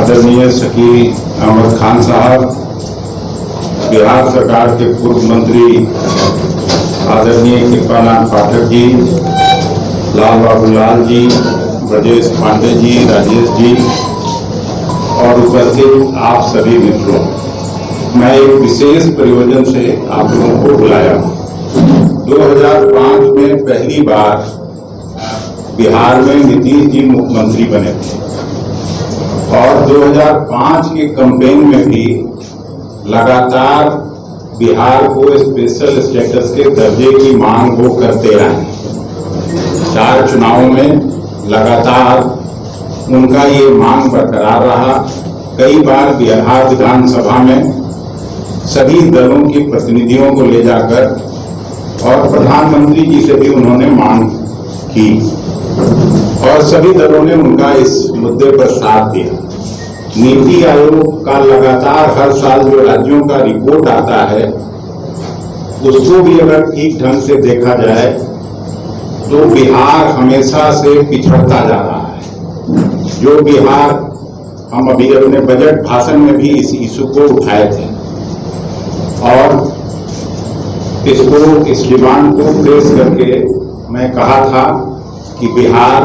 आदरणीय शकील अहमद खान साहब, बिहार सरकार के पूर्व मंत्री आदरणीय कृपानाथ पाठक जी, लाल बाबू लाल जी, ब्रजेश पांडे जी, राजेश जी और उपस्थित आप सभी मित्रों, मैं एक विशेष प्रयोजन से आप लोगों को बुलाया हूँ। 2005 में पहली बार बिहार में नीतीश जी मुख्यमंत्री बने थे और 2005 के कैंपेन में भी लगातार बिहार को स्पेशल स्टेटस के दर्जे की मांग वो करते रहे। 4 चुनावों में लगातार उनका ये मांग बरकरार रहा। कई बार बिहार विधानसभा में सभी दलों के प्रतिनिधियों को ले जाकर और प्रधानमंत्री जी से भी उन्होंने मांग की और सभी दलों ने उनका इस मुद्दे पर साथ दिया। नीति आयोग का लगातार हर साल जो राज्यों का रिपोर्ट आता है उसको भी अगर ठीक ढंग से देखा जाए तो बिहार हमेशा से पिछड़ता जा रहा है। जो बिहार, हम अभी अपने बजट भाषण में भी इस इशू को उठाए थे और इस डिमांड को पेश करके मैं कहा था कि बिहार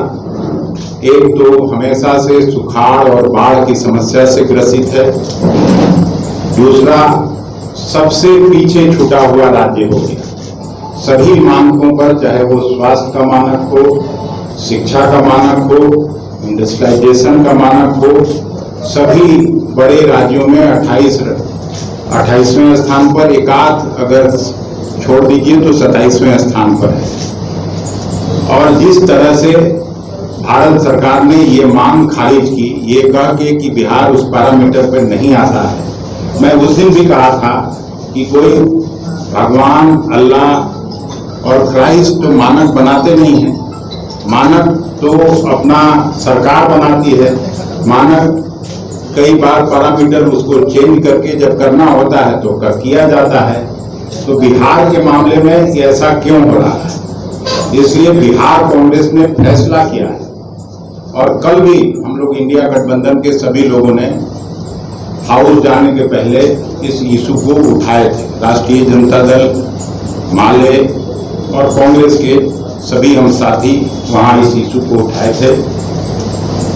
एक तो हमेशा से सुखाड़ और बाढ़ की समस्या से ग्रसित है, दूसरा सबसे पीछे छूटा हुआ राज्य हो गया। सभी मानकों पर, चाहे वो स्वास्थ्य का मानक हो, शिक्षा का मानक हो, इंडस्ट्रियलाइजेशन का मानक हो, सभी बड़े राज्यों में 28वें स्थान पर, एकाध अगर छोड़ दीजिए तो 27वें स्थान पर है। और जिस तरह से भारत सरकार ने ये मांग खारिज की, ये कह के कि बिहार उस पैरामीटर पर नहीं आता है। मैं उस दिन भी कहा था कि कोई भगवान, अल्लाह और क्राइस्ट तो मानक बनाते नहीं हैं। मानक तो अपना सरकार बनाती है। मानक कई बार पैरामीटर उसको चेंज करके जब करना होता है तो किया जाता है। तो बिहार के मामले में ऐसा क्यों हो रहा है? इसलिए बिहार कांग्रेस ने फैसला किया है और कल भी हम लोग इंडिया गठबंधन के सभी लोगों ने हाउस जाने के पहले इस इशू को उठाए थे। राष्ट्रीय जनता दल, माले और कांग्रेस के सभी हम साथी वहां इस इशू को उठाए थे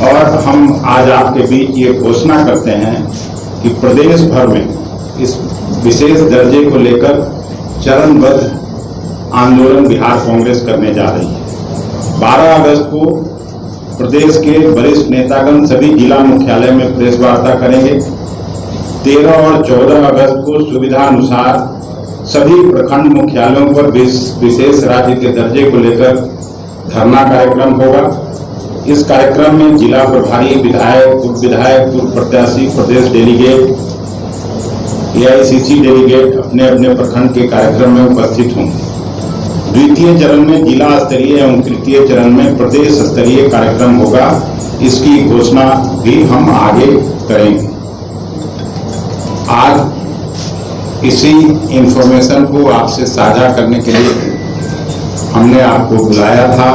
और हम आज आपके बीच ये घोषणा करते हैं कि प्रदेश भर में इस विशेष दर्जे को लेकर चरणबद्ध आंदोलन बिहार कांग्रेस करने जा रही है। 12 अगस्त को प्रदेश के वरिष्ठ नेतागण सभी जिला मुख्यालय में प्रेस वार्ता करेंगे। 13 और 14 अगस्त को सुविधा अनुसार सभी प्रखंड मुख्यालयों पर विशेष राज्य के दर्जे को लेकर धरना कार्यक्रम होगा। इस कार्यक्रम में जिला प्रभारी, विधायक, पूर्व प्रत्याशी, प्रदेश डेलीगेट, AICC डेलीगेट अपने अपने प्रखंड के कार्यक्रम में उपस्थित होंगे। द्वितीय चरण में जिला स्तरीय एवं तृतीय चरण में प्रदेश स्तरीय कार्यक्रम होगा। इसकी घोषणा भी हम आगे करेंगे। आज इसी इंफॉर्मेशन को आपसे साझा करने के लिए हमने आपको बुलाया था।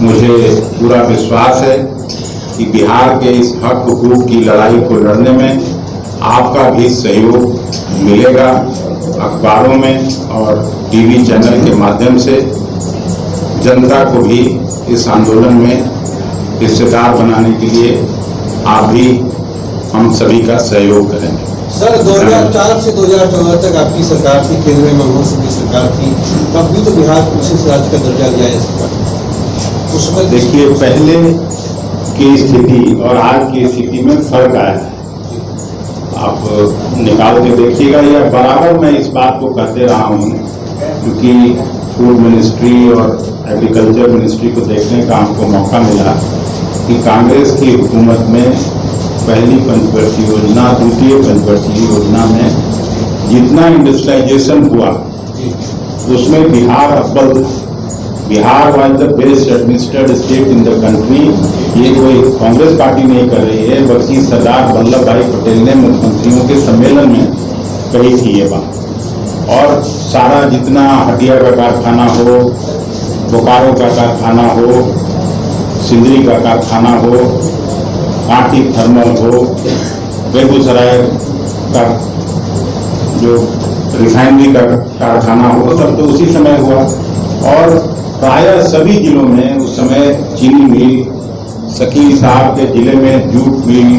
मुझे पूरा विश्वास है कि बिहार के इस हक हुकूक की लड़ाई को लड़ने में आपका भी सहयोग मिलेगा। अखबारों में और टीवी चैनल के माध्यम से जनता को भी इस आंदोलन में हिस्सेदार बनाने के लिए आप भी, हम सभी का सहयोग करेंगे। सर, 2004 से 2014 तक आपकी सरकार थी, केंद्र में मनमोहन सिंह की सरकार थी, तब भी तो बिहार को विशेष राज्य का दर्जा दिया है सरकार। उसमें देखिए, पहले की स्थिति और आज की स्थिति में फर्क आया है। आप निकाल के देखिएगा, या बराबर मैं इस बात को कहते रहा हूँ क्योंकि फूड मिनिस्ट्री और एग्रीकल्चर मिनिस्ट्री को देखने का हमको मौका मिला कि कांग्रेस की हुकूमत में पहली पंचवर्षीय योजना, द्वितीय पंचवर्षीय योजना में जितना इंडस्ट्रियलाइजेशन हुआ उसमें बिहार अव्वल था। Bihar was the best administrated state in the country. ये कोई कांग्रेस पार्टी नहीं कर रही है, बल्कि सरदार वल्लभ भाई पटेल ने मुख्यमंत्रियों के सम्मेलन में कही थी ये बात। और सारा जितना हटिया का कारखाना हो, बोकारो का कारखाना हो, सिंदरी का कारखाना हो, कांटी थर्मल हो, बेगूसराय का जो रिफाइनरी का कारखाना हो, सब तो उसी समय हुआ। और प्रायः सभी जिलों में उस समय चीनी मिल, शकील साहब के जिले में जूट मिल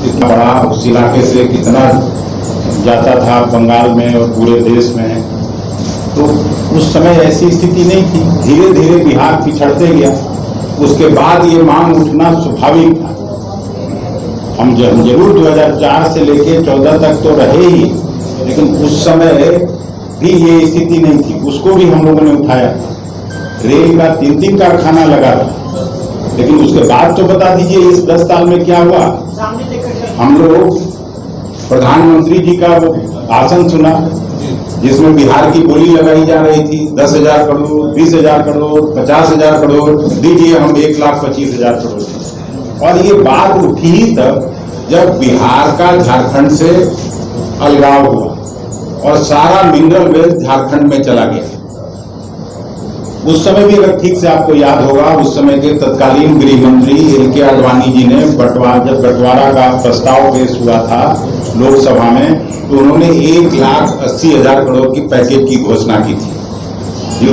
इतना बड़ा, उस इलाके से कितना जाता था बंगाल में और पूरे देश में। तो उस समय ऐसी स्थिति नहीं थी। धीरे धीरे बिहार पिछड़ते गया। उसके बाद ये मांग उठना स्वाभाविक था। हम जरूर 2004 से लेके 14 तक तो रहे ही, लेकिन उस समय भी ये स्थिति नहीं थी। उसको भी हम लोगों ने उठाया। रेल का 3 कारखाना लगा था, लेकिन उसके बाद तो बता दीजिए इस 10 साल में क्या हुआ। हम लोग प्रधानमंत्री जी का वो भाषण सुना जिसमें बिहार की बोली लगाई जा रही थी 10,000 करोड़, 20,000 करोड़, 50,000 करोड़, दीजिए हम 1,25,000 करोड़। और ये बात उठी ही तब जब बिहार का झारखंड से अलगाव हुआ और सारा मिनरल वेल्थ झारखंड में चला गया। उस समय भी अगर ठीक से आपको याद होगा, उस समय के तत्कालीन गृह मंत्री LK आडवाणी जी ने जब बंटवारा का प्रस्ताव पेश हुआ था लोकसभा में, तो उन्होंने 1,80,000 करोड़ की पैकेज की घोषणा की थी।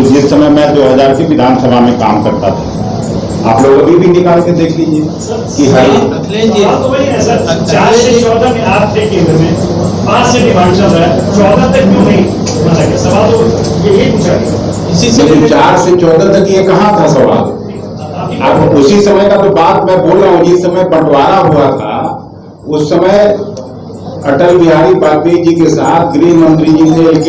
जिस समय मैं 2000 की विधानसभा में काम करता था। आप लोग अभी भी निकाल के देख लीजिए कि हर अखिलेश जी 4 से 14 में आप थे केंद्र में, 5 से डिमांड चल रहा है, 14 तक क्यों नहीं बना गया? सवाल तो यही पूछा गया। इसी से 4 से 14 तक ये कहाँ था सवाल? अब उसी समय का तो बात मैं बोल रहा हूँ। जिस समय बंटवारा हुआ था उस समय अटल बिहारी वाजपेयी जी के साथ गृह मंत्री जी थे LK